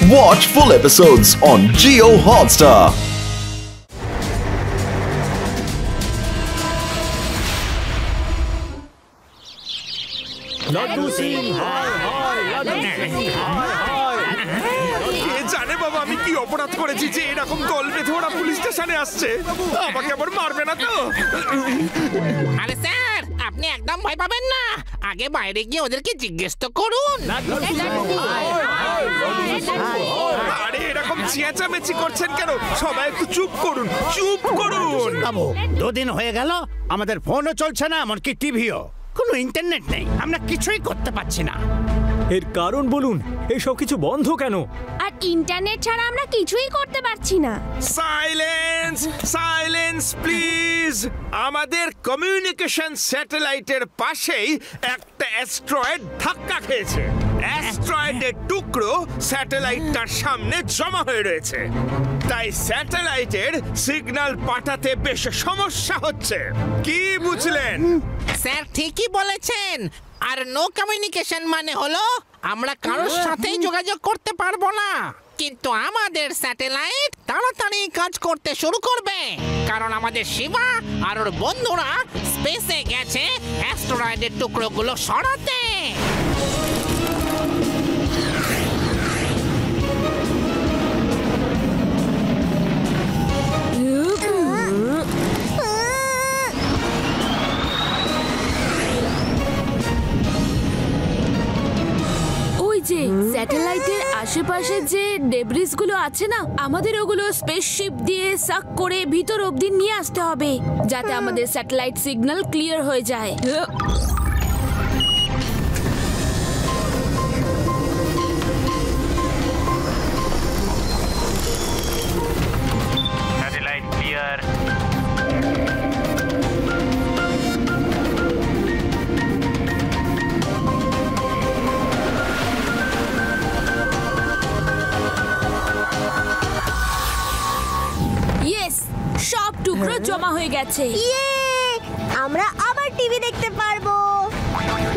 Watch full episodes on Jio Hotstar. Laddu Singh হায় হায়, লাড্ডু সিং হায় হায়। কে জানে বাবা আমি কি অপরাধ করেছি যে এরকম দল বেঁধে ওরা পুলিশ স্টেশনে আসছে। আমাকে আবার মারবে না তো? আরে স্যার, আপনি একদম ভয় পাবেন না। আগে বাইরে গিয়ে ওদেরকে জিজ্ঞেস তো করুন। আরে এরকম চেঁচামেচি করছেন কেন? সবাই একটু চুপ করুন, চুপ করুন। বাবু, দুদিন হয়ে গেল আমাদের ফোনও চলছে না, এমনকি টিভিও। কোনো ইন্টারনেট নেই, আমরা কিছুই করতে পারছি না। এর কারণ বলুন, এসব কিছু বন্ধ কেন? আর ইন্টারনেট ছাড়া আমরা কিছুই করতে পারছি না। Silence, silence please. আমাদের কমিউনিকেশন স্যাটেলাইটের পাশেই একটা অ্যাস্ট্রয়েড ধাক্কা খেয়েছে। অ্যাস্ট্রয়েডের টুকরো স্যাটেলাইটটার সামনে জমা হয়ে রয়েছে, তাই স্যাটেলাইটের সিগন্যাল পাঠাতে বেশ সমস্যা হচ্ছে। কি বুঝলেন? স্যার ঠিকই বলেছেন। আর নো কমিউনিকেশন মানে হলো আমরা কারোর সাথেই যোগাযোগ করতে পারবো না। কিন্তু আমাদের স্যাটেলাইট তাড়াতাড়ি কাজ করতে শুরু করবে, কারণ আমাদের শিবা আর ওর বন্ধুরা স্পেসে গেছে অ্যাস্টেরয়েডের টুকরোগুলো সরাতে। যে স্যাটেলাইটের আশেপাশে যে ডেব্রিস গুলো আছে না, আমাদের ওগুলো স্পেসশিপ দিয়ে সাক করে ভিতর অবধি নিয়ে আসতে হবে, যাতে আমাদের স্যাটেলাইট সিগন্যাল ক্লিয়ার হয়ে যায়। Satellite clear. সব টুকরো জমা হয়ে গেছে। আমরা আবার টিভি দেখতে পারবো।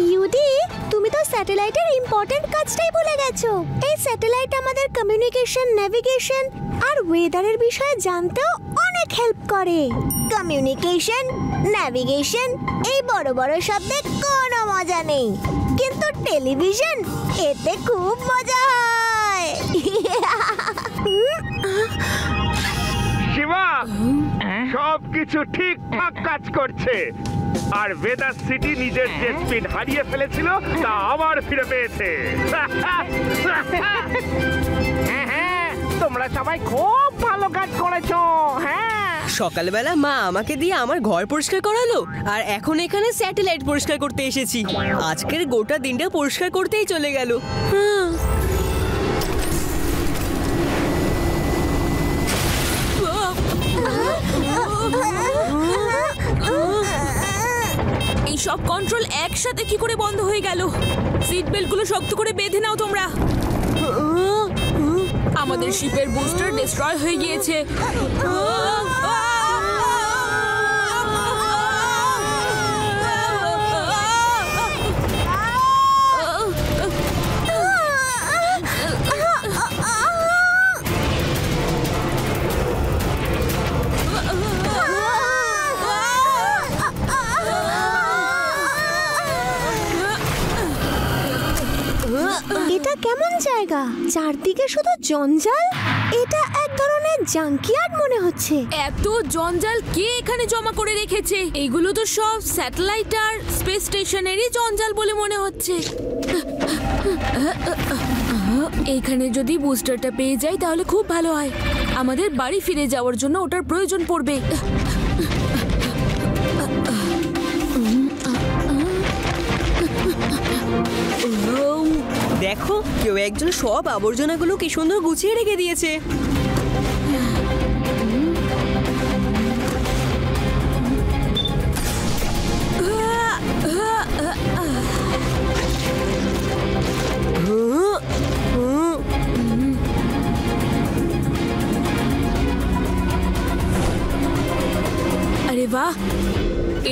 ইউডি, তুমি তো স্যাটেলাইটের ইম্পর্টেন্ট কাজটাই ভুলে গেছো। এই স্যাটেলাইট আমাদের কমিউনিকেশন, নেভিগেশন আর ওয়েদারের বিষয়ে জানতেও অনেক হেল্প করে। কমিউনিকেশন, নেভিগেশন এই বড় বড় শব্দে কোনো মজা নেই, কিন্তু টেলিভিশন এতে খুব মজা হয়। শিবা, সবকিছু ঠিকঠাক কাজ করছে, আর ওয়েদার সিটি নিজের যে স্পিড হারিয়ে ফেলেছিল তা আবার ফিরে পেয়েছে। হ্যাঁ, তোমরা সবাই খুব ভালো কাজ করেছো। হ্যাঁ, সকালবেলা মা আমাকে দিয়ে আমার ঘর পরিষ্কার করালো, আর এখন এখানে স্যাটেলাইট পরিষ্কার করতে এসেছি। আজকের গোটা দিনটা পরিষ্কার করতেই চলে গেল। এই সব কন্ট্রোল একসাথে কি করে বন্ধ হয়ে গেল? সিট বেল্ট গুলো শক্ত করে বেঁধে নাও তোমরা। আমাদের শিপের বুস্টার ডিস্ট্রয় হয়ে গিয়েছে। এটা কেমন জায়গা? চারদিকে শুধু জঞ্জাল। এটা এক ধরনের জাঙ্কিয়ার্ড মনে হচ্ছে। এত জঞ্জাল কে এখানে জমা করে রেখেছে? এগুলো তো সব স্যাটেলাইট আর স্পেস স্টেশনেরই জঞ্জাল বলে মনে হচ্ছে। এইখানে যদি বুস্টারটা পেয়ে যাই তাহলে খুব ভালো হয়। আমাদের বাড়ি ফিরে যাওয়ার জন্য ওটার প্রয়োজন পড়বে। দেখো, কেউ একজন সব আবর্জনাগুলো কি সুন্দর গুছিয়ে রেখে দিয়েছে। আরে বাহ,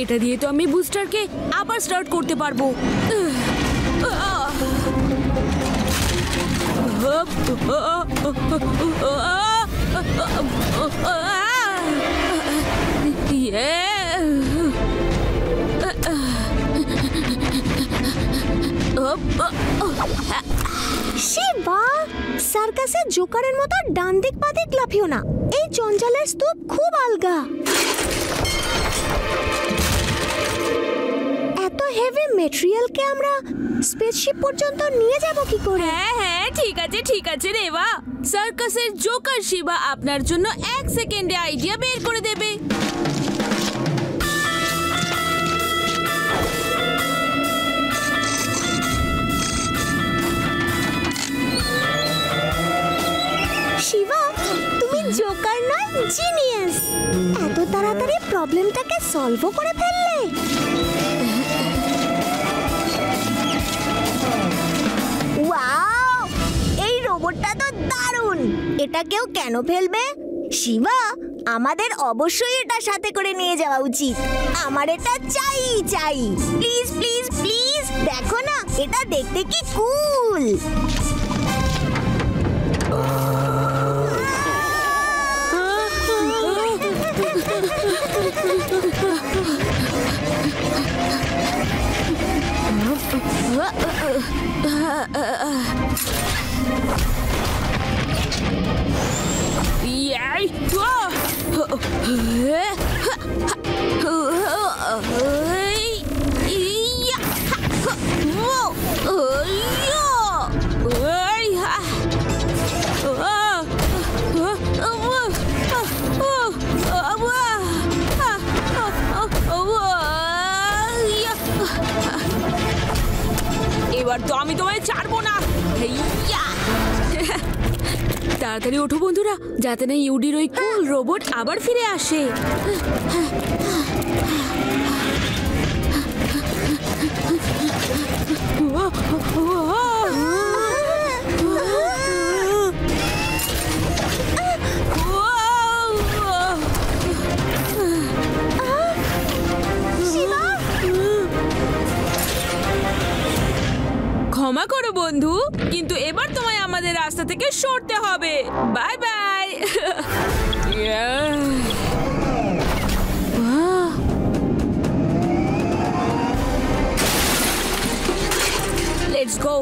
এটা দিয়ে তো আমি বুস্টারকে আবার স্টার্ট করতে পারবো। শিবা, সার্কাসের জোকারের মতো ডান দিক বাঁ দিক লাফিও না। এই জঞ্জালের স্তূপ খুব আলগা। এত হেভি মেটেরিয়ালকে আমরা স্পেসশিপ পর্যন্ত নিয়ে যাব কি করে? হ্যাঁ হ্যাঁ, ঠিক আছে রেবা। সার্কাসের জোকার শিবা আপনার জন্য 1 সেকেন্ডে আইডিয়া বের করে দেবে। শিবা, তুমি জোকার নয়, জিনিয়াস। এত তাড়াতাড়ি প্রবলেমটাকে সলভও করে ফেললে। ওয়াও, এই রোবটটা তো দারুণ। এটা কেউ কেন ফেলবে? শিবা, আমাদের অবশ্যই এটা সাথে করে নিয়ে যাওয়া উচিত। আমার এটা চাই। প্লিজ প্লিজ প্লিজ, দেখো না এটা দেখতে কি কুল। এবার তো আমি তোমায় ছাড়বো না। তাড়াতাড়ি ওঠো বন্ধুরা, যাতে না ইউডির ওই কুল রোবট আবার ফিরে আসে। ক্ষমা করো বন্ধু, কিন্তু এবার তোমায় আমাদের রাস্তা থেকে সরতে হবে। Bye bye. Let's go.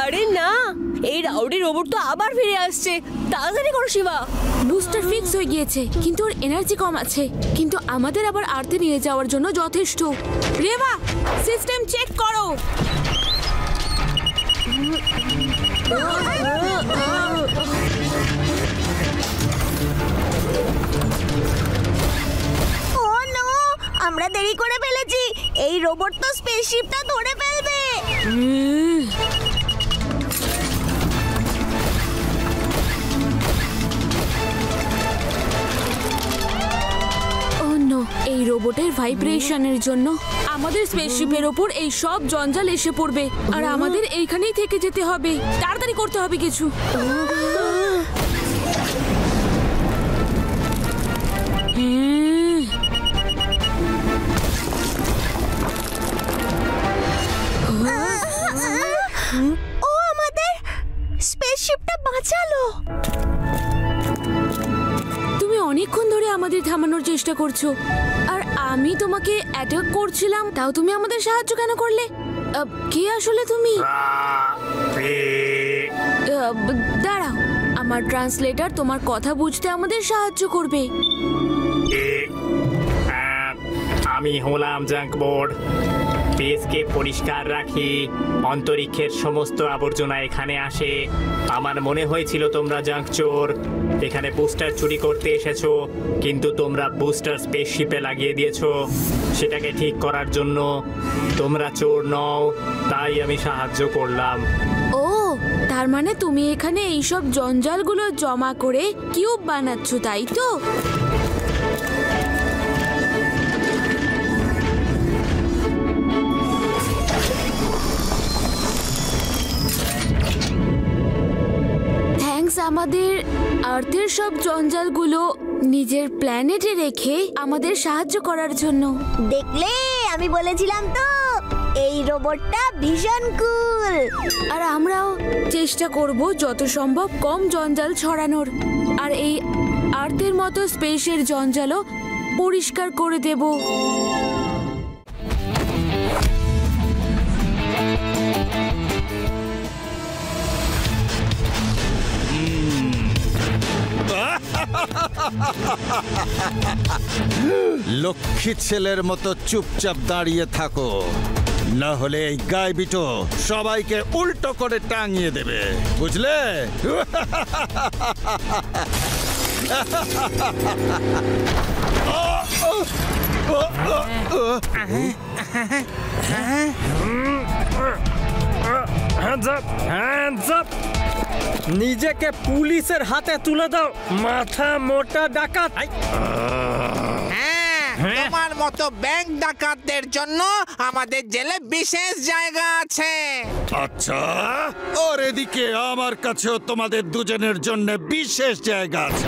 আরে না, এই রাউডি রোবট তো আবার ফিরে আসছে। তাড়াতাড়ি করো শিবা। বুস্টার ফিক্স হয়ে গিয়েছে, কিন্তু ওর এনার্জি কম আছে। কিন্তু আমাদের আবার আর্থে নিয়ে যাওয়ার জন্য যথেষ্ট। রেবা, সিস্টেম চেক করো। ও নো, আমরা দেরি করে ফেলেছি। এই রোবট তো স্পেসশিপটা ধরে ফেলবে। এই রোবটের ভাইব্রেশনের জন্য আমাদের স্পেসশিপের ওপর এই সব জঞ্জাল এসে পড়বে, আর আমাদের এইখানেই থেকে যেতে হবে। তাড়াতাড়ি করতে হবে কিছু। ও আমাদের স্পেসশিপটা বাঁচালো। তুমি অনেকক্ষণ ধরে আমাদের থামানোর চেষ্টা করছো, আর আমি তোমাকে অ্যাটাক করছিলাম, তাও তুমি আমাদের সাহায্য কেন করলে? কে আসলে তুমি? দাঁড়াও, আমার ট্রান্সলেটর তোমার কথা বুঝতে আমাদের সাহায্য করবে। আমি হলাম জাঙ্কবোর্ড। স্পেসকে পরিষ্কার রাখি, অন্তরিক্ষের সমস্ত আবর্জনা এখানে আসে। আমার মনে হয়েছিল তোমরা জাঙ্ক চোর, এখানে বুস্টার চুরি করতে এসেছো, কিন্তু তোমরা বুস্টার স্পেসশিপে লাগিয়ে দিয়েছো। সেটাকে ঠিক করার জন্য তোমরা চোর নও, তাই আমি সাহায্য করলাম। ও, তার মানে তুমি এখানে এইসব জঞ্জালগুলো জমা করে কিউব বানাচ্ছ, তাই তো? আমাদের আর্থের সব জঞ্জালগুলো নিজের প্ল্যানেটে রেখে আমাদের সাহায্য করার জন্য। দেখলে আমি বলেছিলাম তো, এই রোবটটা ভীষণ কুল। আর আমরাও চেষ্টা করব যত সম্ভব কম জঞ্জাল ছড়ানোর, আর এই আর্থের মতো স্পেসের জঞ্জালও পরিষ্কার করে দেব। লক্ষ্মী ছেলের মতো চুপচাপ দাঁড়িয়ে থাকো, না হলে এই গাইবিটো সবাইকে উল্টো করে টাঙিয়ে দেবে, বুঝলে? নিজেকে পুলিশের হাতে তুলে দাও, মাথা মোটা ডাকাত। তোমার মতো ব্যাংক ডাকাতদের জন্য আমাদের জেলে বিশেষ জায়গা আছে। আচ্ছা, ওর এদিকে আমার কাছেও তোমাদের দুজনের জন্য বিশেষ জায়গা আছে।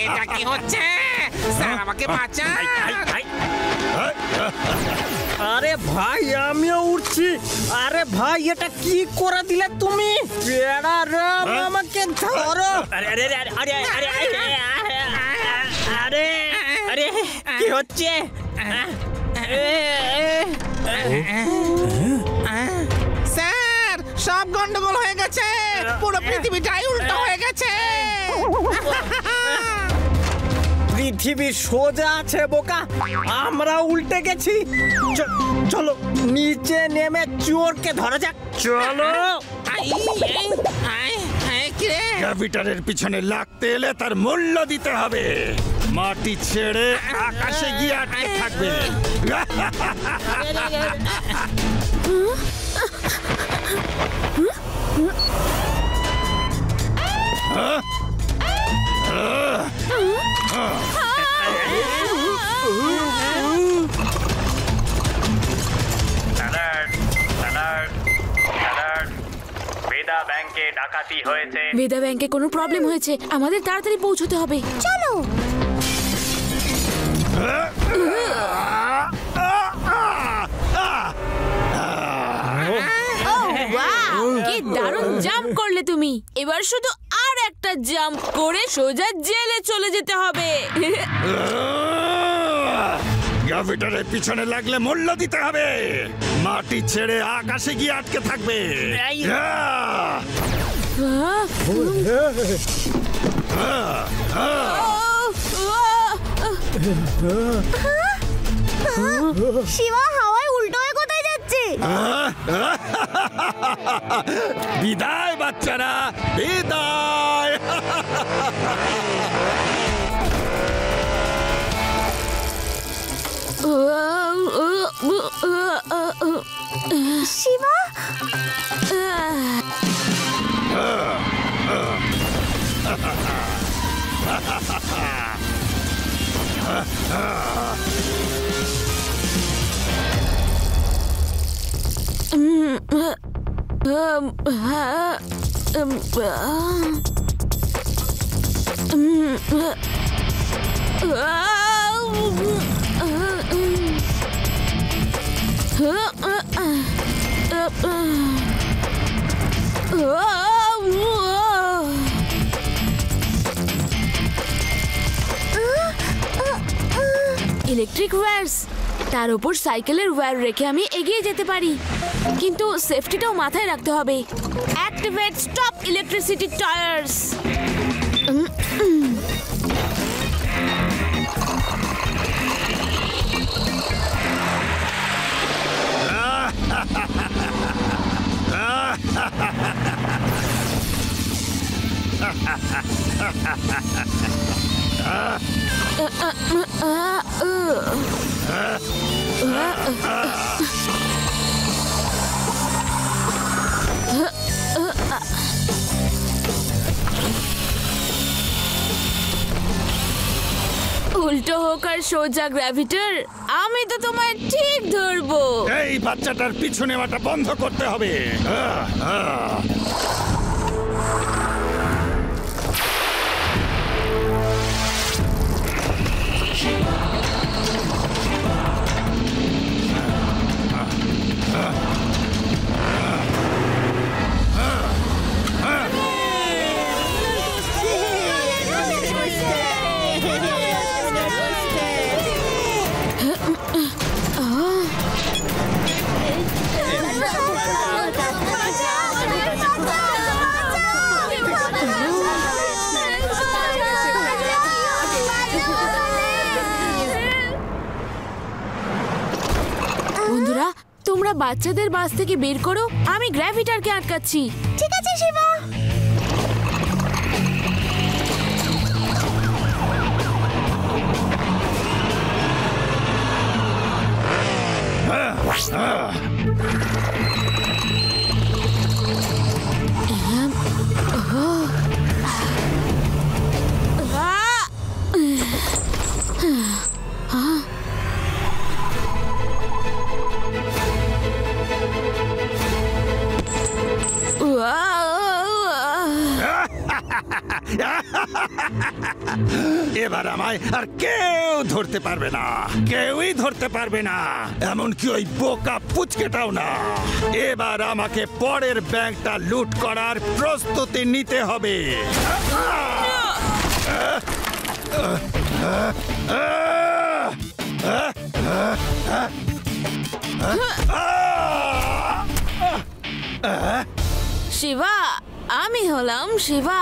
এটা কি হচ্ছে? স্যার আমাকে বাঁচান। আরে ভাই, আমিও উঠছি। আরে ভাই, এটা কি করে দিলে তুমি? আমাকে ধরো। আরে আরে আরে আরে আরে আরে আরে কি হচ্ছে? স্যার, সব গন্ডগোল হয়ে গেছে, পুরো পৃথিবীটাই উল্টো হয়ে গেছে। পৃথিবী সোজা আছে বোকা, আমরা উল্টে গেছি। চলো নিচে নেমে চোরকে ধরা যাক। চলো। ক্যাপিটালের পিছনে লাগতে এলে তার মূল্য দিতে হবে। মাটি ছেড়ে আকাশে গিয়ে আটকে থাকবে। বেদা ব্যাংকে ডাকাতি হয়েছে। বেদা ব্যাংকে কোনো প্রবলেম হয়েছে, আমাদের তাড়াতাড়ি পৌঁছতে হবে। চলো। কি দারুণ জাম্প করলে তুমি! এবার শুধু আর একটা জাম্প করে সোজা জেলে চলে যেতে হবে। ক্যাপিটালের পিছনে লাগলে মূল্য দিতে হবে। মাটি ছেড়ে আকাশে গিয়ে আটকে থাকবে। শিবা হাওয়ায় উল্টো হয়ে কোথায় যাচ্ছে? বিদায় বাচ্চারা, বিদায়। শিবা, ইলেকট্রিক ওয়্যারস, তার উপর সাইকেলের ওয়্যার রেখে আমি এগিয়ে যেতে পারি, কিন্তু সেফটিটাও মাথায় রাখতে হবে। Activate stop electricity tyres. উল্টো হোক আর সোজা গ্র্যাভিটার, আমি তো তোমায় ঠিক ধরবো। এই বাচ্চাটার পিছু নেওয়াটা বন্ধ করতে হবে। বন্ধুরা, তোমরা বাচ্চাদের বাস থেকে বের করো, আমি গ্র্যাভিটারকে আটকাচ্ছি। ঠিক আছে শিবা। এবার আমায় আর কেউ ধরতে পারবে না, কেউই ধরতে পারবে না, এমনকি ওই বোকা পুচকেটাও না। এবার আমাকে পরের ব্যাংকটা লুট করার প্রস্তুতি নিতে হবে। শিবা, আমি হলাম শিবা।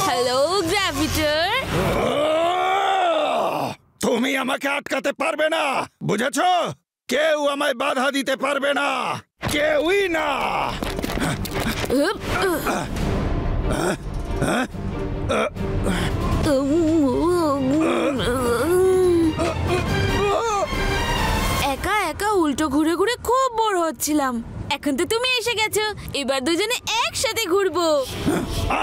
হ্যালো গ্র্যাভিটার। তুমি আমাকে আটকাতে পারবে না, বুঝেছো? কেউ আমায় বাধা দিতে পারবে না, কেউই না। একা একা উল্টো ঘুরে ঘুরে খুব বোর হচ্ছিলাম। এখন তো তুমি এসে গেছো, এবার দুজনে একসাথে ঘুরবো।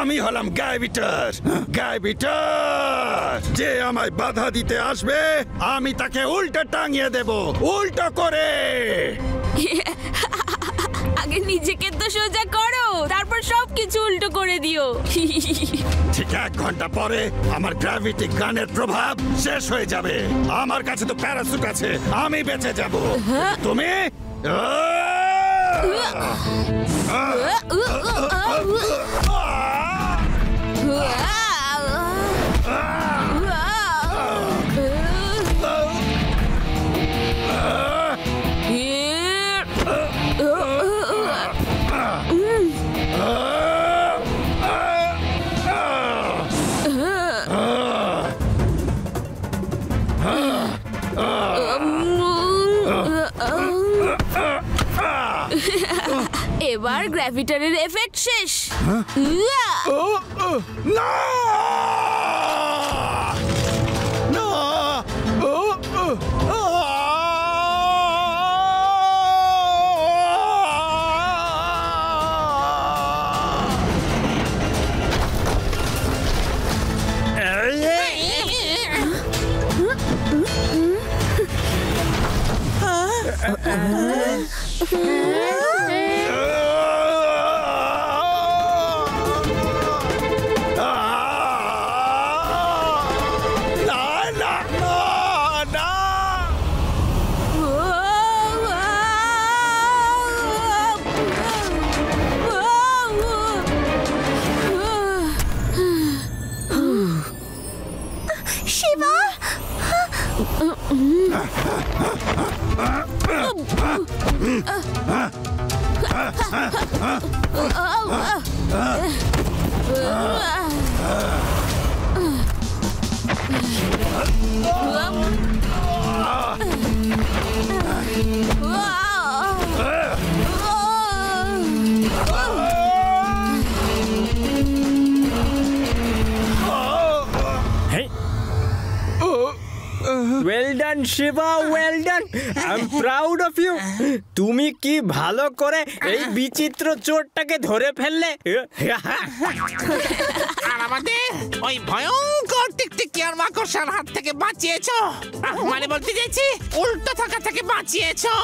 আমি হলাম গ্র্যাভিটার। গ্র্যাভিটার যে আমায় বাধা দিতে আসবে, আমি তাকে উল্টো টাঙিয়ে দেব, উল্টো করে। আগে নিজেকে তো সোজা করো, তারপর সবকিছু উল্টো করে দিও। ঠিক 1 ঘন্টা পরে আমার গ্র্যাভিটি গানের প্রভাব শেষ হয়ে যাবে। আমার কাছে তো প্যারাসুট আছে, আমি বেঁচে যাব। তুমি এবার গ্র্যাভিটারের এফেক্ট শেষ। না! Well done done Shiva, well done. I am proud of you. তুমি কি ভালো করে এই বিচিত্র চোরটাকে ধরে ফেললে। আর আমাদের ওই ভয়ঙ্কর টিকটিকিয়ার মাকড়সার হাত থেকে বাঁচিয়েছো। মানে বলতে চাইছি উল্টো থাকা থেকে বাঁচিয়েছো।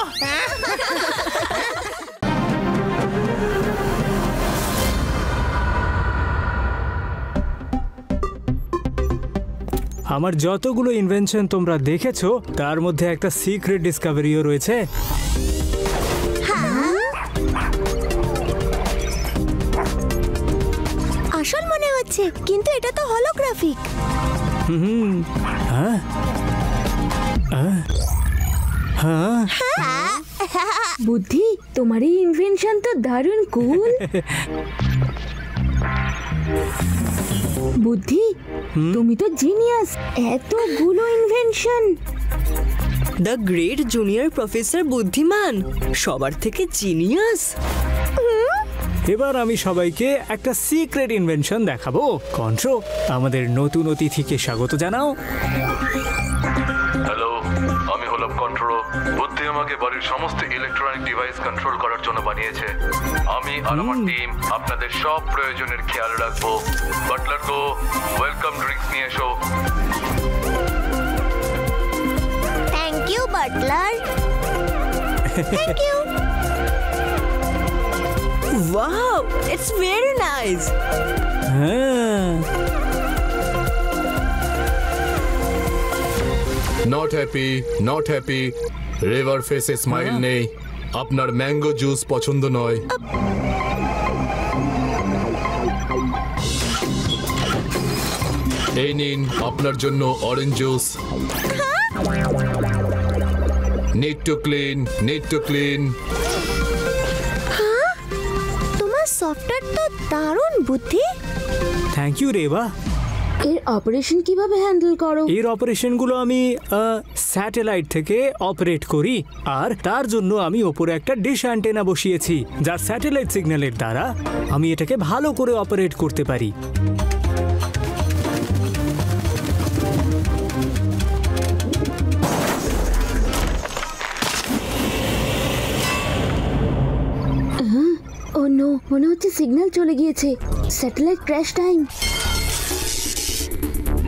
আমার যতগুলো ইনভেনশন তোমরা দেখেছো তার মধ্যে একটা সিক্রেট ডিসকভারিও রয়েছে। আসল মনে হচ্ছে, কিন্তু এটা তো হলোগ্রাফিক। হ্যাঁ হ্যাঁ বুদ্ধি, তোমার এই ইনভেনশন তো দারুণ কুল। বুদ্ধি, তুমি তো জিনিয়াস, এতগুলো invention. The great junior professor বুদ্ধিমান, সবার থেকে জিনিয়াস। এবার আমি সবাইকে একটা সিক্রেট ইনভেনশন দেখাবো। কন্ট্রো, আমাদের নতুন অতিথিকে স্বাগত জানাও। হ্যালো, আমি হলাম কন্ট্রো। বুদ্ধি আমাকে বাড়ির সমস্ত ইলেকট্রনিক ডিভাইস কন্ট্রোল করার জন্য বানিয়েছে। আমি আর আমার টিম আপনাদের সব প্রয়োজনের খেয়াল রাখবো। বাটলার গো, ওয়েলকাম ড্রিঙ্কস নিয়ে এসো। Thank you butler. Thank you. Wow, it's very nice. হ্যাঁ, not happy, not happy. River ফেসে স্মাইল নেই। আপনার ম্যাঙ্গো জুস পছন্দ নয়। এই নিন আপনার জন্য orange juice. Need to clean, need to clean. তোমার সফটওয়্যার তো দারুণ বুদ্ধি। Thank you Reba. এর অপারেশন কিভাবে হ্যান্ডেল করো? এর অপারেশনগুলো আমি স্যাটেলাইট থেকে অপারেট করি, আর তার জন্য আমি ওপরে একটা ডিশ অ্যান্টেনা বসিয়েছি, যার স্যাটেলাইট সিগন্যালের দ্বারা আমি এটাকে ভালো করে অপারেট করতে পারি। ও নো, মনে হচ্ছে সিগন্যাল চলে গিয়েছে। Satellite crash time.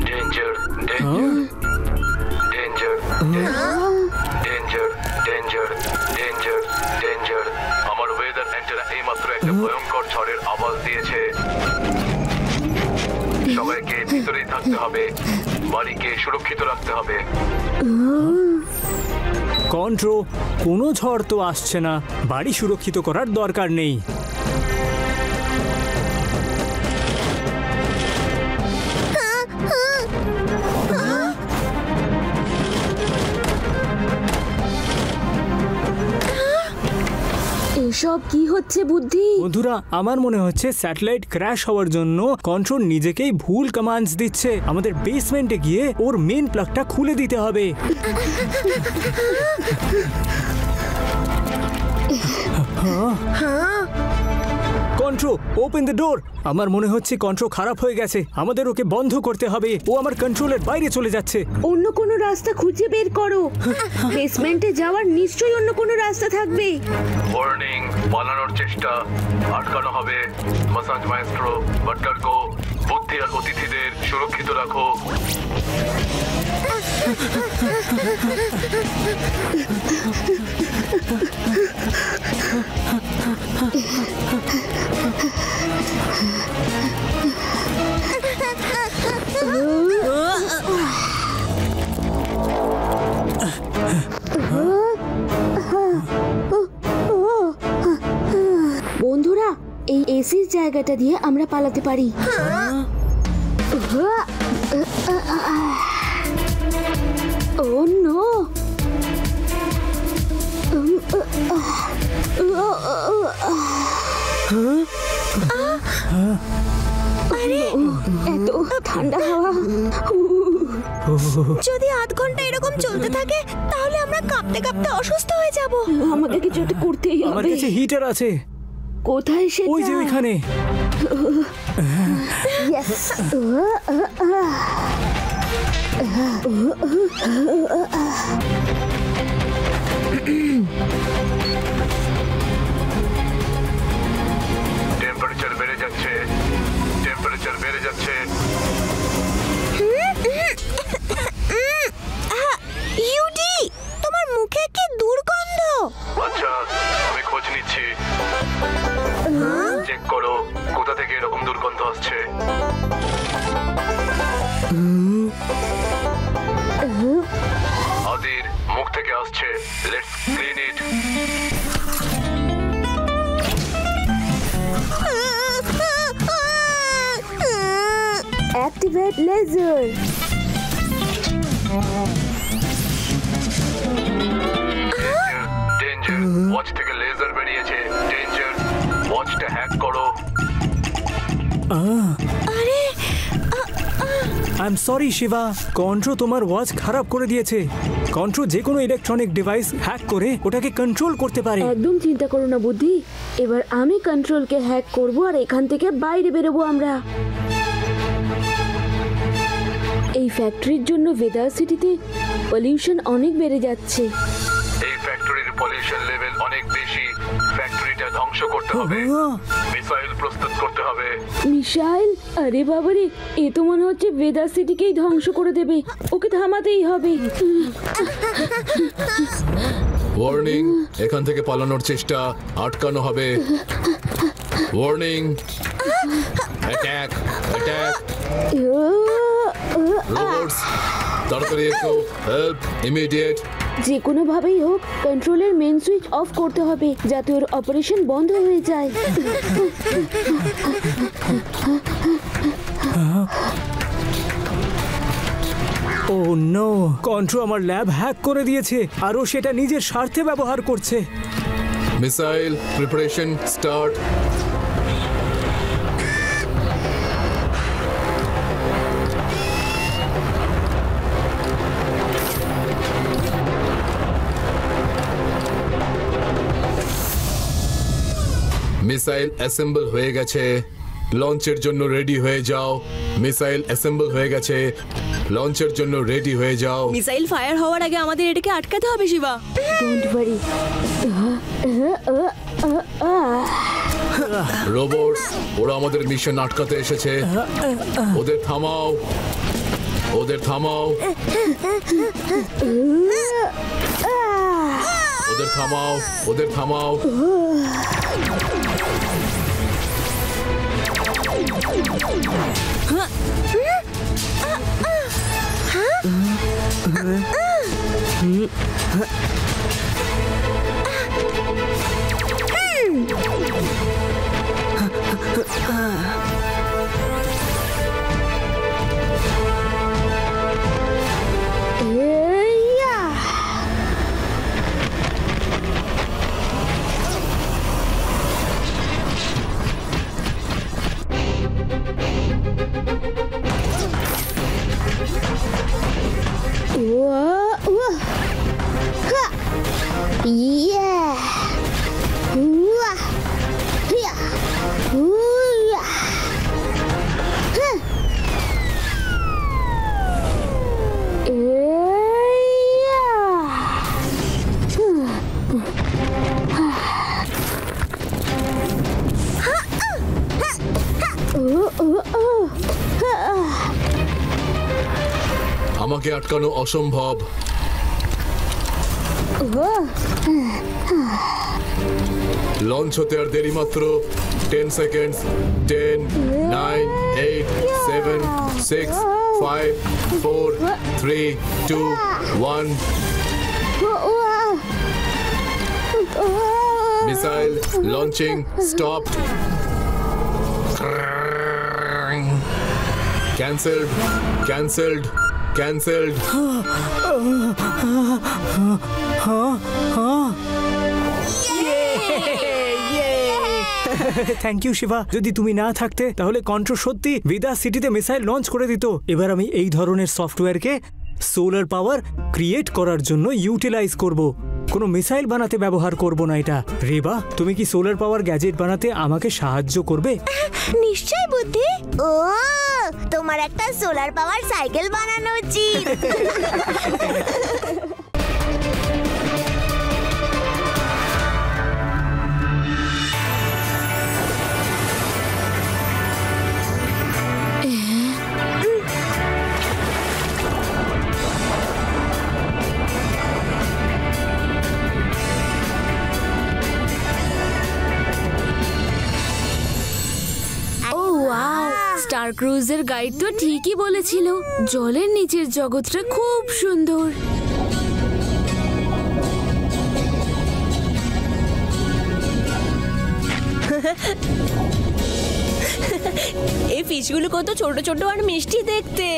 Danger, danger, danger, danger, danger, danger. আমার ওয়েদার অ্যান্টেনা এইমাত্র একটা ভয়ঙ্কর ঝড়ের আওয়াজ দিয়েছে। সবাইকে ভিতরেই থাকতে হবে, বাড়িকে সুরক্ষিত রাখতে হবে। কন্ট্রো, কোনো ঝড় তো আসছে না, বাড়ি সুরক্ষিত করার দরকার নেই। এসব কি হচ্ছে বুদ্ধি? বন্ধুরা, আমার মনে হচ্ছে স্যাটেলাইট ক্র্যাশ হওয়ার জন্য কন্ট্রোল নিজেকেই ভুল কমান্ডস দিচ্ছে। আমাদের বেসমেন্টে গিয়ে ওর মেন প্লাগটা খুলে দিতে হবে। কন্ট্রো, ওপেন দ্য ডোর। আমার মনে হচ্ছে কন্ট্রো খারাপ হয়ে গেছে, আমাদের ওকে বন্ধ করতে হবে। ও আমার কন্ট্রোলের বাইরে চলে যাচ্ছে। অন্য কোনো রাস্তা খুঁজে বের করো। বেসমেন্টে যাওয়ার নিশ্চয়ই অন্য কোনো রাস্তা থাকবে। ওয়ার্নিং, পালানোর চেষ্টা আটকানো হবে। মাসাজ মাইস্ট্রো, বাটলার গো, বুদ্ধি আর অতিথিদের সুরক্ষিত রাখো। বন্ধুরা, এই এসির জায়গাটা দিয়ে আমরা পালাতে পারি। ও নো, আরে এত ঠান্ডা হাওয়া। যদি আধ ঘন্টা এরকম চলতে থাকে তাহলে আমরা কাঁপতে কাঁপতে অসুস্থ হয়ে যাব। আমাকে কিছু একটা করতেই আমার হবে। কাছে হিটার আছে। কোথায় সেটা? ওই যে ওইখানে। Yes. টেম্পারেচার বেড়ে যাচ্ছে, টেম্পারেচার বেড়ে যাচ্ছে। ইউডি, তোমার মুখে কি দুর্গন্ধ। আচ্ছা, আমি খোঁজ নিচ্ছি। চেক করো কোথা থেকে এরকম দুর্গন্ধ আসছে। আদির মুখ থেকে আসছে। Let's clean it. Activate laser. Danger, watch থেকে লেজার বেরিয়েছে। ডেঞ্জার, ওয়াচটা হ্যাক করো। I am sorry Shiva, control তোমার ওয়াচ খারাপ করে দিয়েছে। কন্ট্রো যে কোনো ইলেকট্রনিক ডিভাইস হ্যাক করে ওটাকে কন্ট্রোল করতে পারে। একদম চিন্তা করো না বুদ্ধি, এবার আমি কন্ট্রোলকে হ্যাক করব আর এখান থেকে বাইরে বেরোবো আমরা। এই ফ্যাক্টরির জন্য ভেদার সিটিতে পলিউশন অনেক বেড়ে যাচ্ছে। এই ফ্যাক্টরির পলিউশন লেভেল অনেক বেশি। ফ্যাক্টরিটা ধ্বংস করতে হবে। মিসাইল প্রস্তুত করতে হবে। মিসাইল? আরে বাবারে, এ তো মনে হচ্ছে ভেদার সিটিকেই ধ্বংস করে দেবে। ওকে থামাতেই হবে। ওয়ার্নিং, এখান থেকে পালানোর চেষ্টা আটকানো হবে। Warning, attack, attack. রোবটস, তাড়াতাড়ি এসো, হেল্প, ইমিডিয়েট। যে কোনো ভাবেই হোক কন্ট্রোলের মেন সুইচ অফ করতে হবে যাতে ওর অপারেশন বন্ধ হয়ে যায়। ও নো, কন্ট্রো আমার ল্যাব হ্যাক করে দিয়েছে আর ও সেটা নিজের স্বার্থে ব্যবহার করছে। Missile preparation start. Missile assemble হয়ে গেছে। লঞ্চের জন্য রেডি হয়ে যাও। মিসাইল অ্যাসেম্বল হয়ে গেছে। লঞ্চের জন্য রেডি হয়ে যাও। মিসাইল ফায়ার হওয়ার আগে আমাদের এটাকে আটকাতে হবে শিবা। Don't worry. রোবটস, ওরা আমাদের মিশন আটকাতে এসেছে। ওদের থামাও, ওদের থামাও, ওদের থামাও, ওদের থামাও। আমাকে আটকানো অসম্ভব। লঞ্চ হতে আর দেরি মাত্র 10 seconds. 10, 9, 8, 7, 6, 5, 4, 3, 2, 1. Missile launching stopped. Cancelled. Cancelled. Cancelled. Thank you Shiva, যদি তুমি না থাকতে তাহলে কন্ট্রো সত্যি ভেদা সিটিতে মিসাইল লঞ্চ করে দিত। এবার আমি এই ধরনের সফটওয়্যারকে সোলার পাওয়ার ক্রিয়েট করার জন্য ইউটিলাইজ করব। কোনো মিসাইল বানাতে ব্যবহার করব না এটা। রেবা, তুমি কি সোলার পাওয়ার গ্যাজেট বানাতে আমাকে সাহায্য করবে? নিশ্চয় বুদ্ধি। ও, তোমার একটা সোলার পাওয়ার সাইকেল বানানো উচিত। স্টার ক্রুজের গাইড তো ঠিকই বলেছিল, জলের নিচের জগৎটা খুব সুন্দর। এই ফিশগুলো কত ছোট ছোট আর মিষ্টি দেখতে।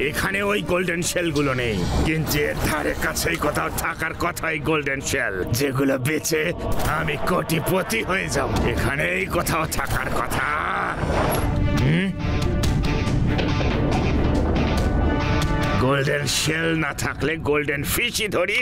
এখানে ওই গোল্ডেন শেলগুলো নেই, কিন্তু এর ধারে কাছেই কোথাও থাকার কথাই গোল্ডেন শেল, যেগুলো বেচে আমি কোটিপতি হয়ে যাব। এখানেই কোথাও থাকার কথা। গোল্ডেন শেল না থাকলে গোল্ডেন ফিশই ধরি।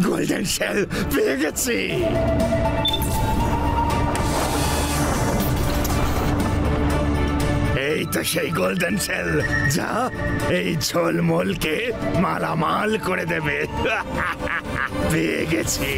গোল্ডেন শেল পেয়ে গেছি। এই তো সেই গোল্ডেন শেল, যা এই ঝোলমোলকে মালামাল করে দেবে। পেয়ে গেছি।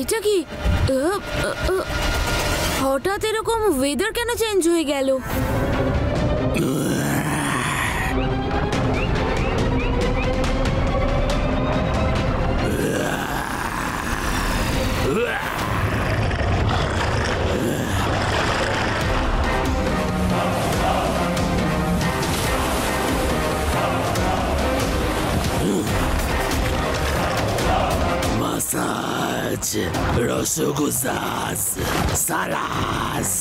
এটা কি? হঠাৎ এরকম ওয়েদার কেন চেঞ্জ হয়ে গেল? মাসাজ, রসগোজাস, সারাস।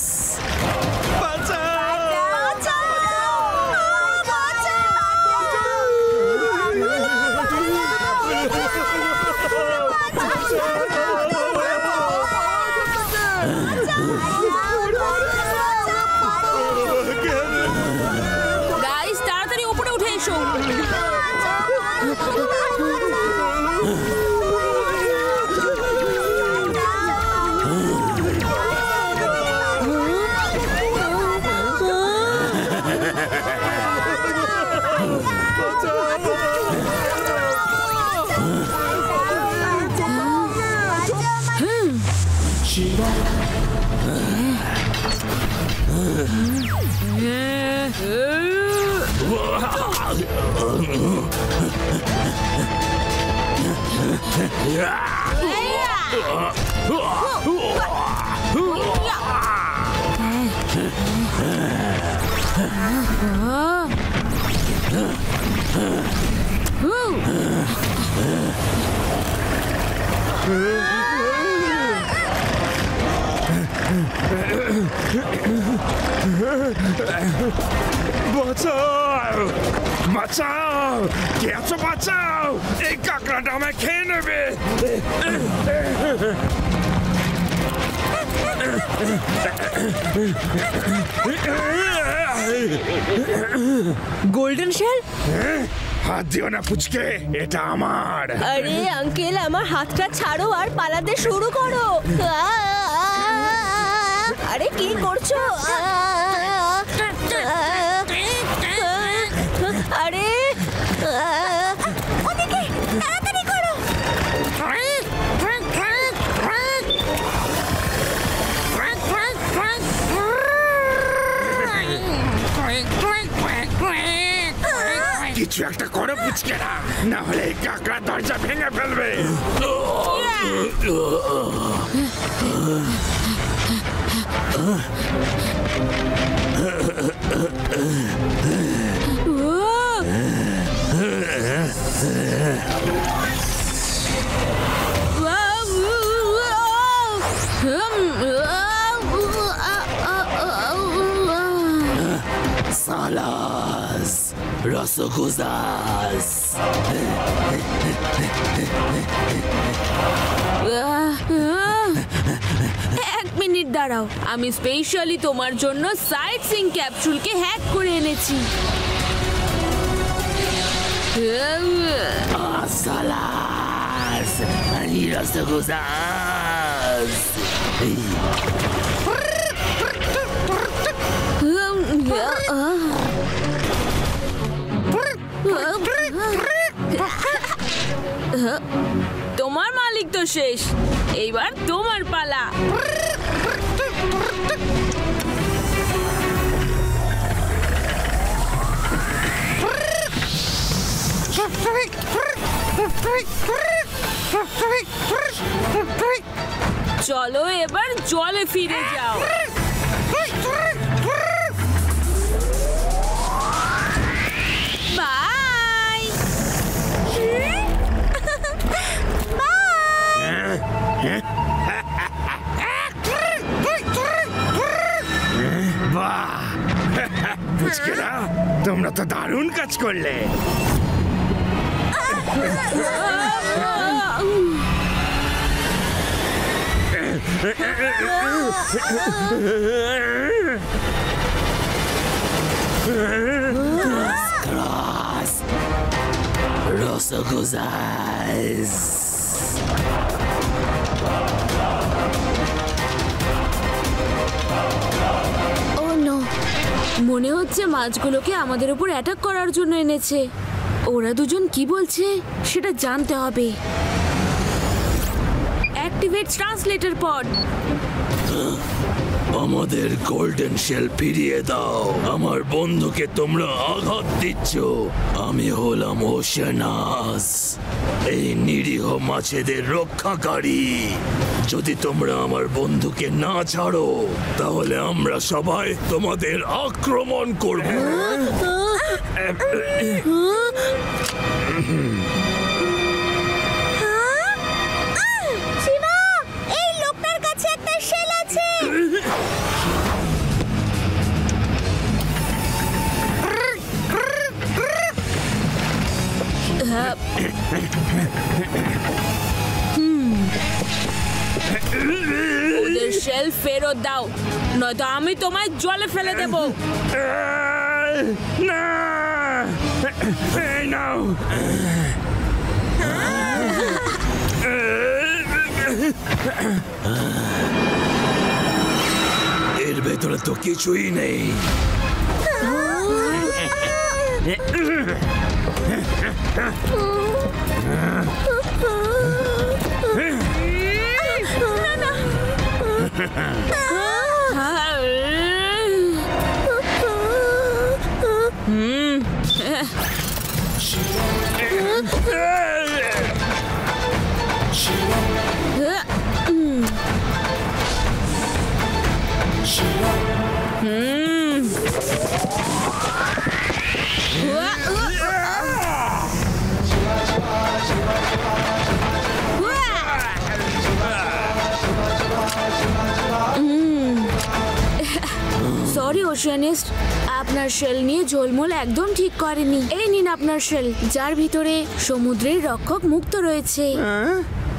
গাইস, তাড়াতাড়ি উপরে উঠে এসো। বাঁচাও! বাঁচাও, কে আছো বাঁচাও, এই কাঁকড়াটা আমায় খেয়ে নেবে। Golden shell? হাত দিও না পুচকে, এটা আমার। আরে আঙ্কেল, আমার হাতটা ছাড়ো আর পালাতে শুরু করো। আরে কি করছো? আরে ওদিকে তাড়াতাড়ি করো। কিছু একটা করো পুচকেরা, না হলে এই কাঁকড়া দরজা ভেঙে ফেলবে। সালাস রসগোজাস। এক মিনিট দাঁড়াও, আমি স্পেশালি তোমার জন্য সাইট সিং ক্যাপসুলকে হ্যাক করে এনেছি। সালাস রসগোজাস। তোমার মালিক তো শেষ, এইবার তোমার পালা। চলো এবার জলে ফিরে যাও। বাই। বাহ, পুচকেরা তোমরা তো দারুণ কাজ করলে। রসগোজাস। ও নো, মনে হচ্ছে মাছগুলোকে আমাদের উপর অ্যাটাক করার জন্য এনেছে। ওরা দুজন কি বলছে সেটা জানতে হবে। অ্যাক্টিভেট ট্রান্সলেটর পড। আমাদের গোল্ডেন শেল ফিরিয়ে দাও। আমার বন্ধুকে তোমরা আঘাত দিচ্ছ। আমি হলাম ওশেনাস, এই নিরীহ মাছেদের রক্ষাকারী। যদি তোমরা আমার বন্ধুকে না ছাড়ো তাহলে আমরা সবাই তোমাদের আক্রমণ করব। শিবা, এই লোকটার কাছে একটা শেল আছে। ওদের শেল ফেরত দাও, নয়তো আমি তোমায় জলে ফেলে দেব। না, এই নাও। এর ভেতরে তো কিছুই নেই। সরি ওশিয়ানিস্ট, আপনার শেল নিয়ে ঝোলমোল একদম ঠিক করেনি। এই নিন আপনার শেল, যার ভিতরে সমুদ্রের রক্ষক মুক্ত রয়েছে।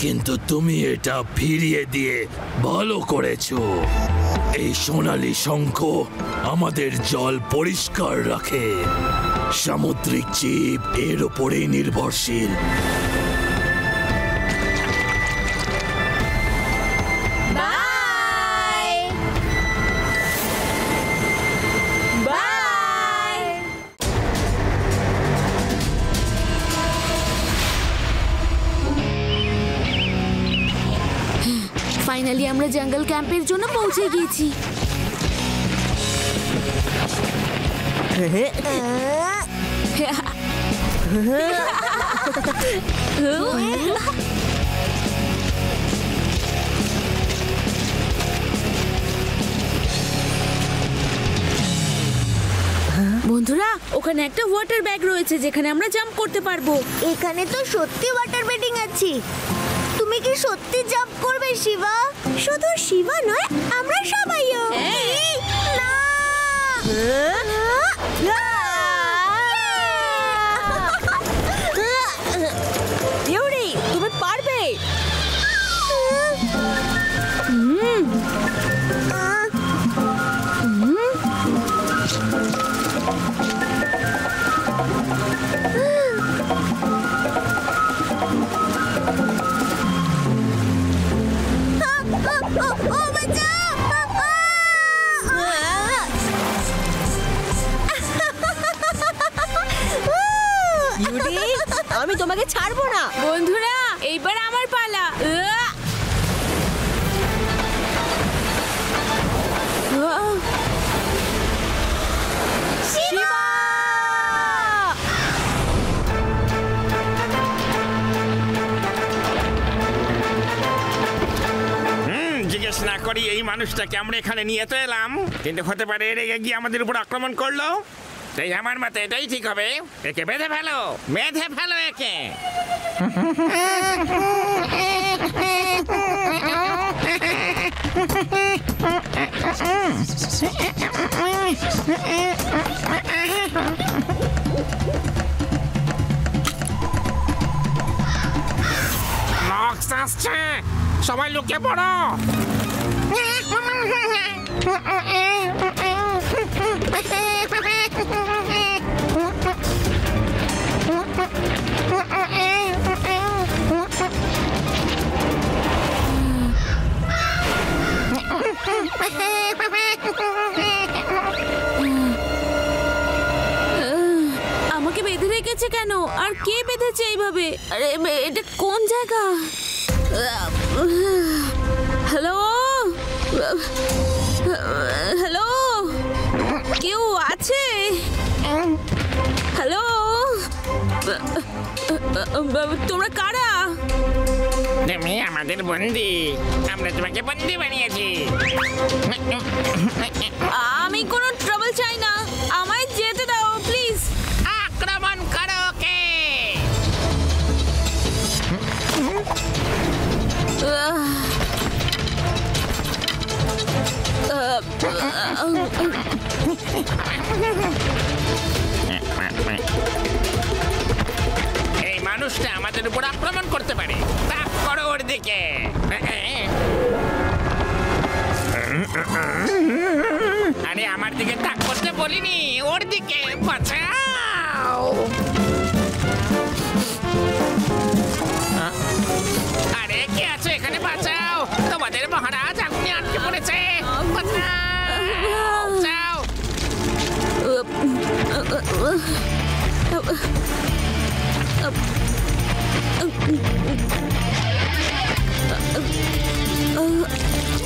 কিন্তু তুমি এটা ফিরিয়ে দিয়ে ভালো করেছো। এই সোনালী শঙ্খ আমাদের জল পরিষ্কার রাখে। সামুদ্রিক জীব এর উপরেই নির্ভরশীল। ফাইনালি আমরা জঙ্গল ক্যাম্পের জন্য পৌঁছে গিয়েছি। বন্ধুরা, ওখানে একটা ওয়াটার ব্যাগ রয়েছে যেখানে আমরা জাম্প করতে পারবো। এখানে তো সত্যি ওয়াটার বেডিং আছে। তুমি কি সত্যি জাম্প করবে শিবা? শুধু শিবা নয়, আমরা সবাইও। না! ইউরি, তুমি পারবে। আমি তোমাকে ছাড়বো না। বন্ধুরা, এইবার আমার পালা। জিজ্ঞেস না করি এই মানুষটাকে আমরা এখানে নিয়ে তো এলাম, কিন্তু হতে পারে রেগে গিয়ে আমাদের উপর আক্রমণ করলো। তাই আমার মতে এটাই ঠিক হবে, একে বেঁধে ফেলো, বেঁধে ফেলো একে। লক্স আসছে, সবাই লুকিয়ে পড়ো। আমাকে বেঁধে রেখেছে কেন? আর কে বেঁধেছে এইভাবে? আরে এটা কোন জায়গা? হ্যালো হ্যালো, কেউ আছে? হ্যালো, তোমরা কারা? তুমি আমাদের বন্দি, আমরা তোমাকে বন্দি বানিয়েছি। আমি কোনো ট্রাবল চাই না, আমায় যেতে দাও প্লিজ। আক্রমণ করো ওকে। এই মানুষটা আমাদের উপর আক্রমণ করতে পারে, তাক করো ওর দিকে। আরে আমার দিকে তাক করতে বলিনি, ওর দিকে। বাঁচাও! আরে কে আছো এখানে? বাঁচাও! তোমাদের মহারাজ আগুনে আটকে পড়েছে। বাঁচাও! যাও!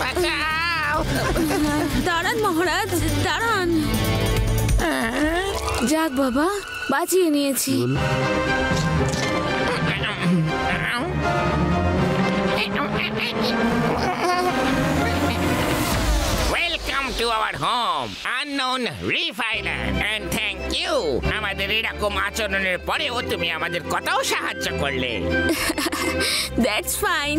বাঁচাও! দাঁড়ান মহারাজ, দাঁড়ান। যাক বাবা, বাঁচিয়ে নিয়েছি। Welcome to our home, unknown reef island, and thank you. আমাদের এরকম আচরণের পরেও তুমি আমাদের কতও সাহায্য করলে। That's fine.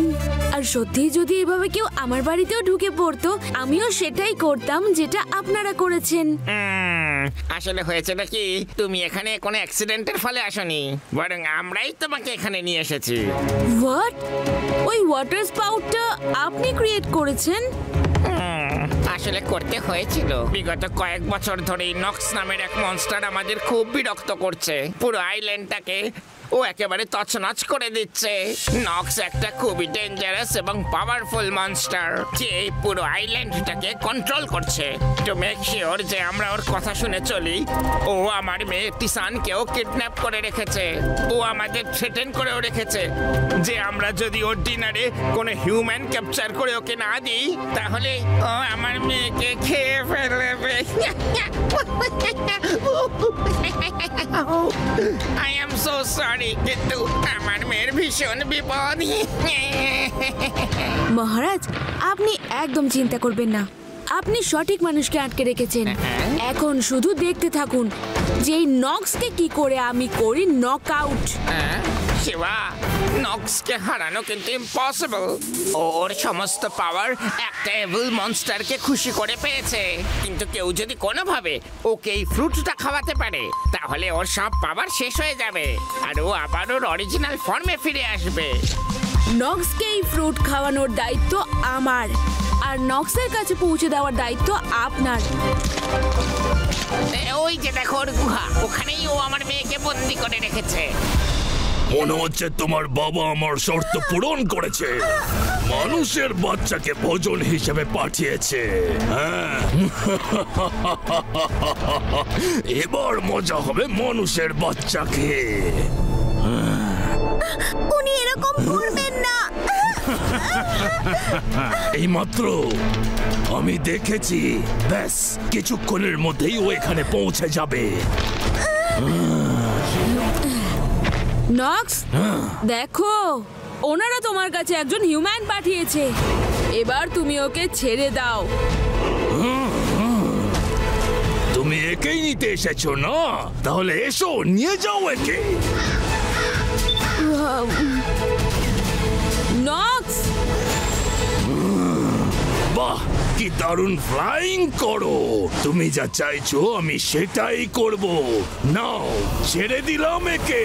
আর সত্যি যদি এভাবে কেউ আমার বাড়িতেও ঢুকে পড়তো, আমিও সেটাই করতাম যেটা আপনারা করেছেন। আসলে হয়েছে নাকি, তুমি এখানে কোনো অ্যাক্সিডেন্টের ফলে আসনি, বরং আমরাই তোমাকে এখানে নিয়ে এসেছি। হোয়াট? ওই ওয়াটার স্পাউটটা আপনি ক্রিয়েট করেছেন? আসলে করতে হয়েছিল। বিগত কয়েক বছর ধরেই নক্স নামের এক মনস্টার আমাদের খুব বিরক্ত করছে। পুরো আইল্যান্ডটাকে ও একেবারে তছনছ করে দিচ্ছে। নক্স একটা খুবই ডেঞ্জারাস এবং পাওয়ারফুল মনস্টার যে এই পুরো আইল্যান্ডটাকে কন্ট্রোল করছে। টু মেক শিওর যে আমরা ওর কথা শুনে চলি, ও আমার মেয়ে টিসানকেও কিডন্যাপ করে রেখেছে। ও আমাদের থ্রেটেন করেও রেখেছে যে আমরা যদি ওর ডিনারে কোনো হিউম্যান ক্যাপচার করে ওকে না দিই, তাহলে ও আমার মেয়েকে খেয়ে ফেলবে। I am so sorry, কিন্তু আমার মেয়ের ভীষণ বিপদ। মহারাজ, আপনি একদম চিন্তা করবেন না, আপনি সঠিক মানুষকে আটকে রেখেছেন। এখন শুধু দেখতে থাকুন যে এই নক্সকে কি করে আমি করি নক আউট। শিবা, নক্সকে হারানো কিন্তু ইম্পসিবল। ওর সমস্ত পাওয়ার একটা এভিল মনস্টারকে খুশি করে পেয়েছে। কিন্তু কেউ যদি কোনোভাবে ওকে এই ফ্রুটটা খাওয়াতে পারে, তাহলে ওর সব পাওয়ার শেষ হয়ে যাবে আর ও আবার ওর অরিজিনাল ফর্মে ফিরে আসবে। নক্সকে এই ফ্রুট খাওয়ানোর দায়িত্ব আমার, আর নক্সের কাছে পৌঁছে দেওয়ার দায়িত্ব আপনার। ওই যে দেখো ওর গুহা, ওখানেই ও আমার মেয়েকে বন্দি করে রেখেছে। মনে হচ্ছে তোমার বাবা আমার শর্ত পূরণ করেছে, মানুষের বাচ্চাকে ভোজন হিসেবে পাঠিয়েছে। হ্যাঁ, এবার মজা হবে মানুষের বাচ্চাকে। উনি এরকম করবেন না। এইমাত্র আমি দেখেছি, ব্যাস কিছুক্ষণের মধ্যেই ও এখানে পৌঁছে যাবে। নক্স, দেখো ওনারা তোমার কাছে একজন হিউম্যান পাঠিয়েছে, এবার তুমি ওকে ছেড়ে দাও। তুমি একেই নিতে এসেছো না? তাহলে এসো, নিয়ে যাও একে। নক্স, বাহ, কি দারুণ ফ্লাইং করো! তুমি যা চাইছো আমি সেটাই করব। নাও, ছেড়ে দিলাম একে।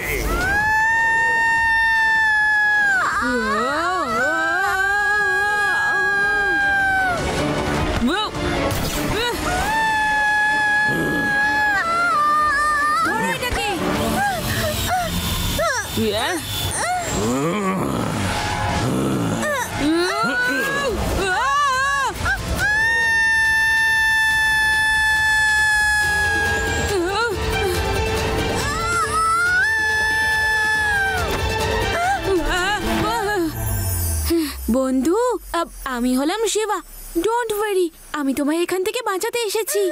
ধরো এটাকে। বন্ধু, আমি হলাম শিবা। ডোন্ট ওয়ারি, আমি তোমায় এখান থেকে বাঁচাতে এসেছি।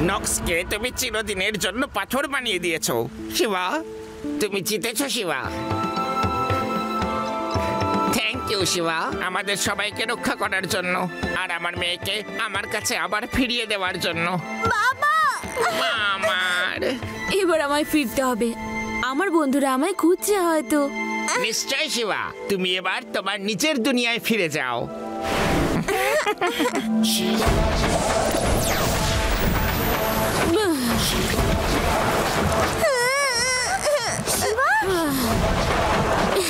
নক্স বসকে তুমি চিরদিনের জন্য পাথর বানিয়ে দিয়েছো। শিবা, তুমি জিতেছো শিবা। থ্যাংক ইউ শিবা, আমাদের সবাইকে রক্ষা করার জন্য আর আমার মেয়েকে আমার কাছে আবার ফিরিয়ে দেওয়ার জন্য। বাবা, আমার এবার আমায় ফিরতে হবে। আমার বন্ধুরা আমায় খুঁজছে হয়তো। নিশ্চয় শিবা, তুমি এবার তোমার নিজের দুনিয়ায় ফিরে যাও।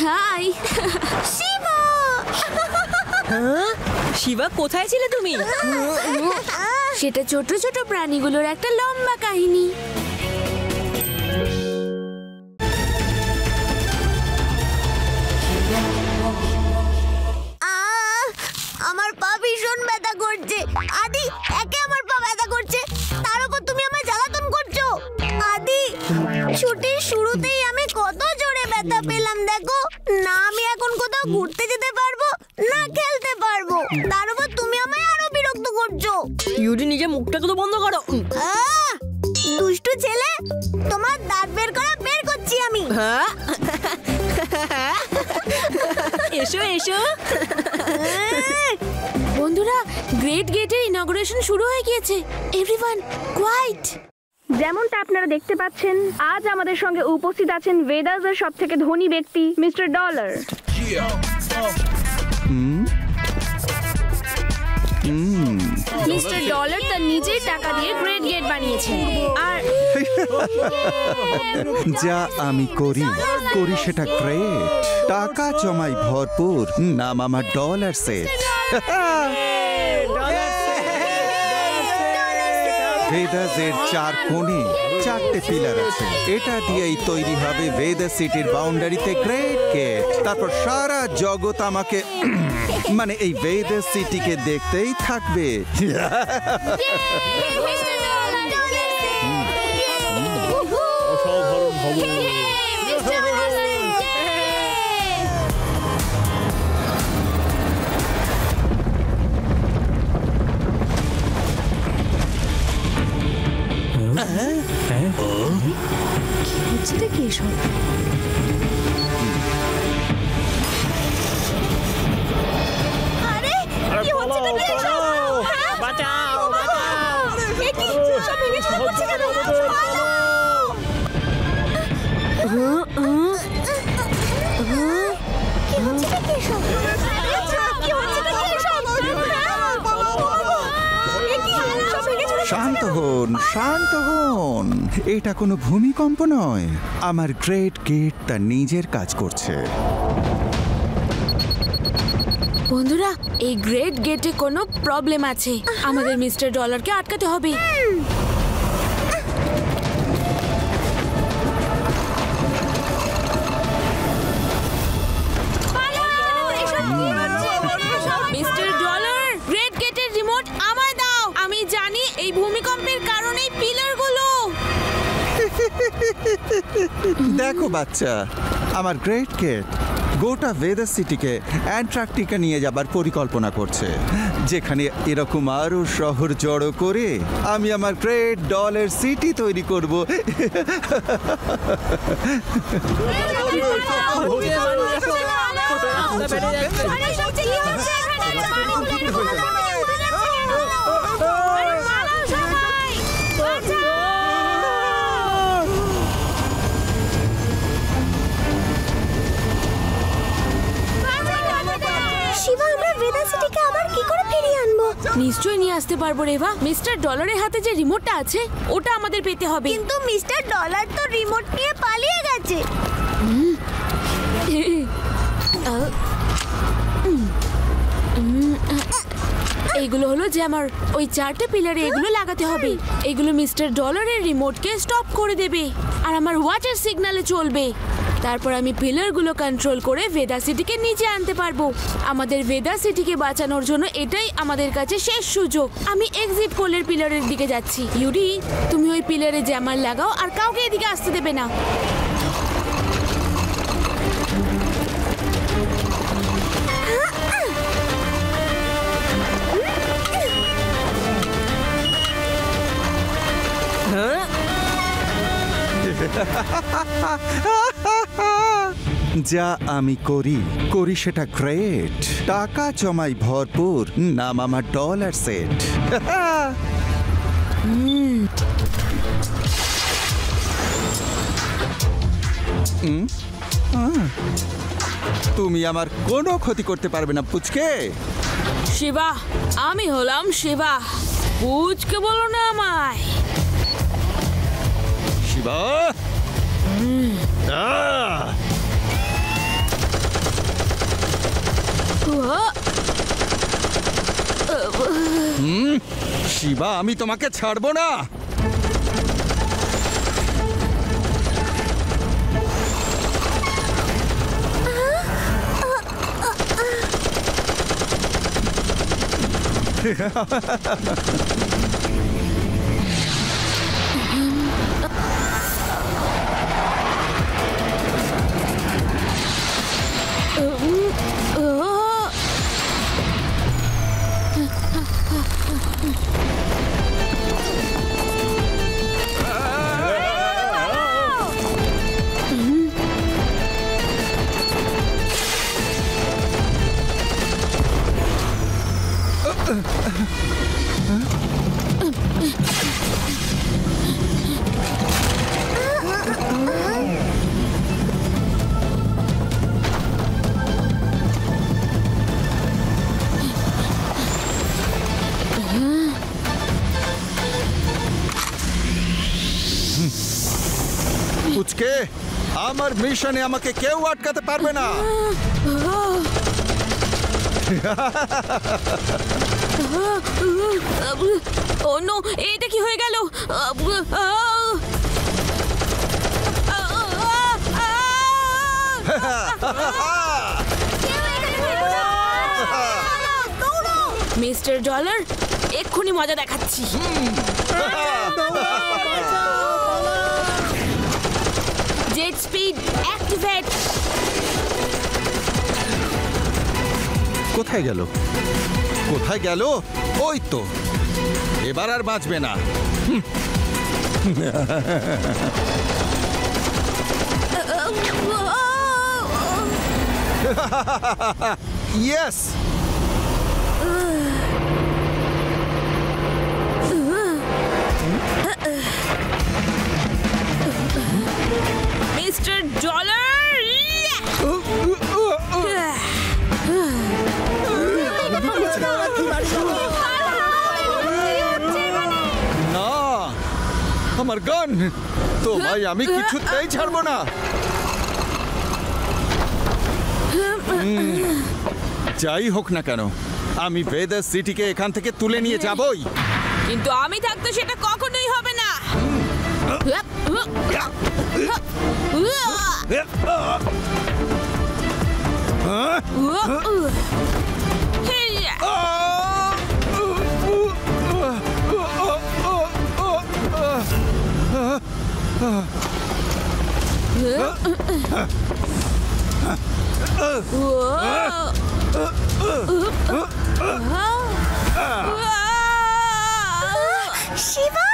হাই শিবা। শিবা, কোথায় ছিলে তুমি? সেটা ছোট ছোট প্রাণীগুলোর একটা লম্বা কাহিনী। আমার পা ভীষণ ব্যথা করছে। আদি, একে আমার পা ব্যথা করছে, তার উপর তুমি আমায় জ্বালাতন করছো। আদি, ছুটির শুরুতেই আমি কত জোরে ব্যথা পেলাম দেখো। না আমি এখন কোথাও ঘুরতে যেতে পারবো, না খেলতে পারবো, তার উপর তুমি আমায় আরো বিরক্ত করছো। ইউডি, নিজে মুখটাকে তো বন্ধ করো। দুষ্টু ছেলে, তোমার দাঁত বের করছি আমি। এসো এসো। বন্ধুরা, গ্রেট গেটের ইনঅগ্রেশন শুরু হয়ে গিয়েছে। Everyone quiet. যেমনটা আপনারা দেখতে পাচ্ছেন, আজ আমাদের সঙ্গে উপস্থিত আছেন ভেদাসের সবথেকে ধনী ব্যক্তি মিস্টার ডলার। মিস্টার ডলার তার নিজের টাকা দিয়ে গ্রেট গেট বানিয়েছেন। আর যা আমি করি সেটা গ্রেট। টাকা জমাই ভরপুর, নাম আমার ডলার সেট। ভেদাসের 4 কোণে 4টে পিলার আছে। এটা দিয়েই তৈরি হবে ভেদাস সিটির বাউন্ডারিতে গ্রেট গেট। তারপর সারা জগৎ আমাকে মানে এই ভেদাস সিটিকে দেখতেই থাকবে। হচ্ছেটা কি সব? আরে কি হচ্ছেটা কি সব? বাঁচাও, এ কি সব ভেঙে চুরে পড়ছে কেন? কি হচ্ছেটা কি সব? কি হচ্ছেটা কি সব? শান্ত হন, শান্ত হন। এটা কোনো ভূমিকম্প নয়। আমার গ্রেট গেট তার নিজের কাজ করছে। বন্ধুরা, এই গ্রেট গেটে কোনো প্রবলেম আছে। আমাদের মিস্টার ডলারকে আটকাতে হবে। মিস্টার ডলার, গ্রেট গেটের রিমোট আমায় দাও। আমি জানি এই ভূমিকম্পের কারণেই পিলারগুলো। দেখো বাচ্চা, আমার গ্রেট গেট গোটা ভেদাস সিটিকে অ্যান্টার্কটিকা নিয়ে যাবার পরিকল্পনা করছে, যেখানে এরকম আরো শহর জড়ো করে আমি আমার গ্রেট ডলার সিটি তৈরি করব। শিবা, আমরা ভেদাস সিটিকে আবার কি করে ফিরিয়ে আনবো? নিশ্চয়ই নিয়ে আসতে পারবো রেভা। মিস্টার ডলারের হাতে যে রিমোটটা আছে ওটা আমাদের পেতে হবে। কিন্তু মিস্টার ডলার তো রিমোট নিয়ে পালিয়ে গেছে। এইগুলো হলো জ্যামার। ওই 4টে পিলারে এগুলো লাগাতে হবে। এগুলো মিস্টার ডলারের রিমোটকে স্টপ করে দেবে আর আমার ওয়াটার সিগন্যালে চলবে। তারপর আমি পিলারগুলো কন্ট্রোল করে ভেদা সিটিকে নিচে আনতে পারবো। আমাদের ভেদা সিটিকে বাঁচানোর জন্য এটাই আমাদের কাছে শেষ সুযোগ। আমি এক্সিট পোলের পিলারের দিকে যাচ্ছি। ইউডি, তুমি ওই পিলারে জ্যামার লাগাও আর কাউকে এদিকে আসতে দেবে না। যা আমি করি সেটা গ্রেট। টাকা জমাই ভরপুর, নাম আমার ডলার সেট। তুমি আমার কোনো ক্ষতি করতে পারবে না পুচকে। শিবা, আমি হলাম শিবা, পুচকে বলো না আমায়। শিবা, শিবা, আমি তোমাকে ছাড়বো না। পুচকে, আমার মিশনে আমাকে কেউ আটকাতে পারবে না। ও নো, এটা কি হয়ে গেল? মিস্টার ডলার, এক্ষুনি মজা দেখাচ্ছি। Jet speed activate. কোথায় গেল? কোথায় গেল? ওই তো, এবার আর বাঁচবে না। ইয়েস, মিস্টার ডলার, না, আমার গান তো ভাই, আমি কিছুতেই ছাড়বো না। যাই হোক না কেন, আমি ভেদাস সিটিকে এখান থেকে তুলে নিয়ে যাবই। কিন্তু আমি থাকতে সেটা কখনোই হবে না। শিবা,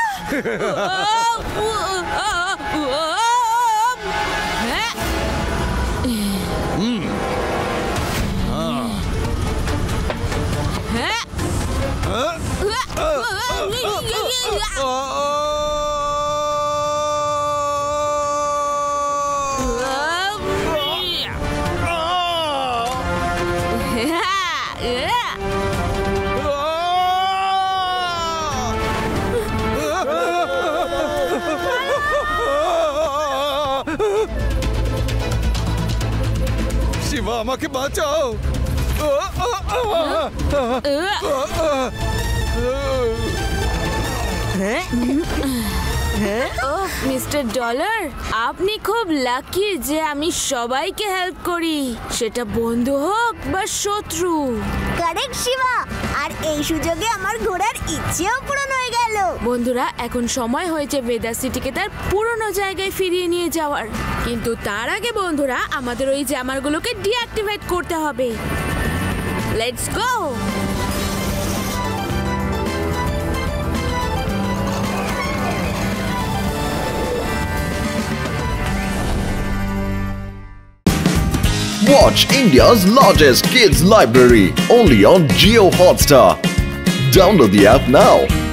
শিবা, আমাকে বাঁচাও। মিস্টার ডলার, আপনি খুব লাকি যে আমি সবাইকে হেল্প করি, সেটা বন্ধু হোক বা শত্রু। কারেক্ট শিবা, আর এই সুযোগে আমার ঘোড়ার ইচ্ছেও পূরণ হয়ে গেল। বন্ধুরা, এখন সময় হয়েছে ভেদাস সিটিকে তার পুরনো জায়গায় ফিরিয়ে নিয়ে যাওয়ার। কিন্তু তার আগে বন্ধুরা, আমাদের ওই জ্যামারগুলোকে ডিঅ্যাক্টিভেট করতে হবে। Let's go. Watch India's largest kids library only on Jio Hotstar. Download the app now.